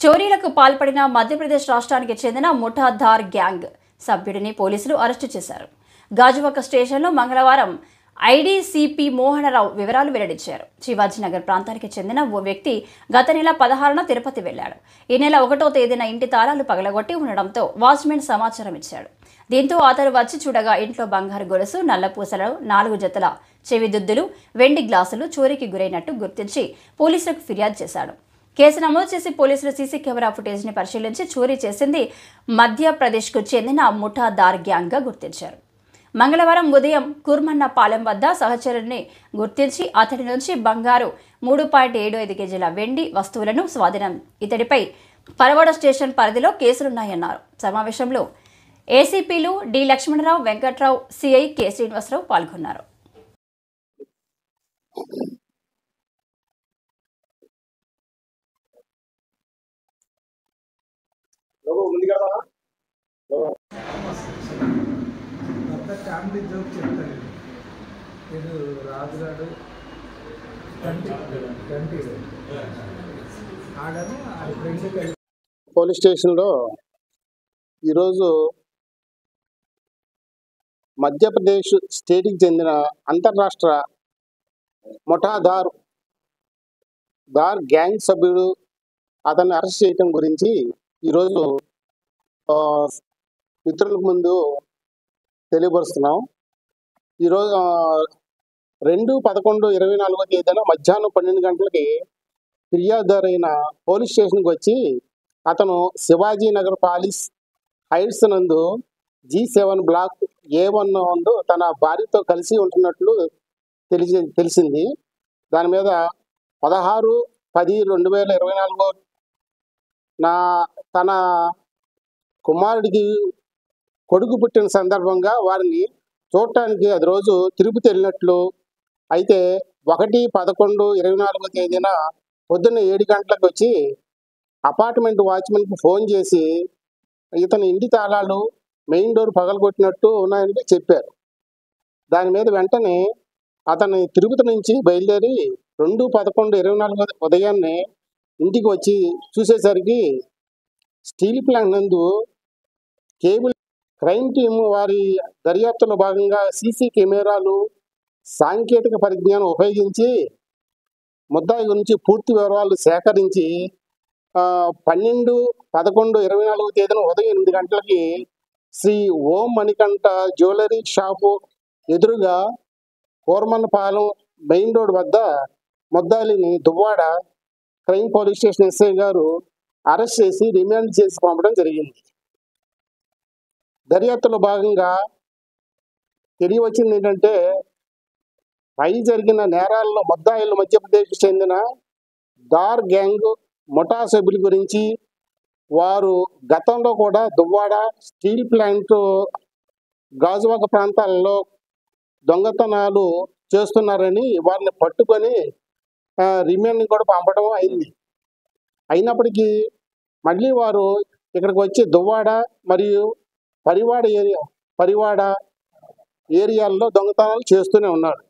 చోరీలకు పాల్పడిన మధ్యప్రదేశ్ రాష్ట్రానికి చెందిన ముఠాధార్ గ్యాంగ్ సభ్యుడిని పోలీసులు అరెస్టు చేశారు. గాజువాక స్టేషన్లో మంగళవారం ఐడీసీపీ మోహనరావు వివరాలు వెల్లడించారు. శివాజీనగర్ ప్రాంతానికి చెందిన ఓ వ్యక్తి గత నెల 16న తిరుపతి వెళ్లాడు. ఈ నెల 1వ తేదీన ఇంటి తాళాలు పగలగొట్టి ఉండడంతో వాచ్మెన్ సమాచారం ఇచ్చాడు. దీంతో అతను వచ్చి చూడగా ఇంట్లో బంగారు గొలుసు, నల్లపూసలు, 4 జతల చెవిదుద్దులు, వెండి గ్లాసులు చోరీకి గురైనట్టు గుర్తించి పోలీసులకు ఫిర్యాదు చేశాడు. కేసు నమోదు చేసి పోలీసులు సీసీ కెమెరా ఫుటేజ్ని పరిశీలించి చోరీ చేసింది మధ్యప్రదేశ్కు చెందిన ముఠాధార్ గ్యాంగ్గా గుర్తించారు. మంగళవారం ఉదయం కుర్మన్నపాలెం వద్ద సహచరుడిని గుర్తించి అతడి నుంచి బంగారు 3.75 కేజీల వెండి వస్తువులను స్వాధీనం. ఇతడిపై పరవాడ స్టేషన్ పరిధిలో కేసులున్నాయన్నారు. సమావేశంలో ఏసీపీలు D Lakshmanarao, Venkatrao, CI K Srinivasarao పాల్గొన్నారు. ఫ్యామిలీ జోక్ చెప్తాను. ఇది రాజుగాడు ఆడని ఆ ఫ్రెండ్ పోలీస్ స్టేషన్లో ఈరోజు మధ్యప్రదేశ్ స్టేట్కి చెందిన అంతర్రాష్ట్ర ముఠాధార్ గ్యాంగ్ సభ్యుడు అతన్ని అరెస్ట్ చేయటం గురించి ఈరోజు మిత్రులకు ముందు తెలియపరుస్తున్నాం. ఈరోజు 2/11/24 తేదీన మధ్యాహ్నం 12 గంటలకి ఫిర్యాదుదారైన పోలీస్ స్టేషన్కి వచ్చి అతను శివాజీనగర్ పాలిస్ హైట్స్ నందు G7 బ్లాక్ A1 నందు తన భార్యతో కలిసి ఉంటున్నట్లు తెలిసింది. దాని మీద 16/10/2024 తన కుమారుడికి కొడుకు పుట్టిన సందర్భంగా వారిని చూడటానికి అది రోజు తిరుపతి వెళ్ళినట్లు, అయితే 1/11/24 తేదీన పొద్దున్న 7 గంటలకు వచ్చి అపార్ట్మెంట్ వాచ్మెన్కి ఫోన్ చేసి ఇతని ఇంటి తాళాలు మెయిన్ డోర్ పగలగొట్టినట్టు ఉన్నాయని చెప్పారు. దాని మీద వెంటనే అతని తిరుపతి నుంచి బయలుదేరి 2/11/24 ఉదయాన్నే ఇంటికి వచ్చి చూసేసరికి స్టీల్ ప్లాంట్ నందు కేబుల్ క్రైమ్ టీమ్ వారి దర్యాప్తులో భాగంగా సీసీ కెమెరాలు, సాంకేతిక పరిజ్ఞానం ఉపయోగించి ముద్దాయి గురించి పూర్తి వివరాలు సేకరించి 12/11/24 తేదీన ఉదయం 8 గంటలకి శ్రీ ఓం మణికంఠ జ్యువెలరీ షాపు ఎదురుగా కోర్మన్నపాలెం మెయిన్ రోడ్ వద్ద ముద్దాయిని Duvvada crime police station SI గారు అరెస్ట్ చేసి రిమాండ్ చేసి పంపడం జరిగింది. దర్యాప్తులో భాగంగా తెలియవచ్చింది ఏంటంటే, పై జరిగిన నేరాల్లో ముద్దాయిలు మధ్యప్రదేశ్కి చెందిన ధార్ గ్యాంగ్ ముఠా సభ్యుల గురించి, వారు గతంలో కూడా దువ్వాడ, స్టీల్ ప్లాంట్, గాజువాక ప్రాంతాలలో దొంగతనాలు చేస్తున్నారని వారిని పట్టుకొని రిమాండ్ కూడా పంపడం అయింది. అయినప్పటికీ మళ్ళీ వారు ఇక్కడికి వచ్చి దువ్వాడ మరియు పరివాడ ఏరియాల్లో దొంగతనాలు చేస్తూనే ఉన్నారు.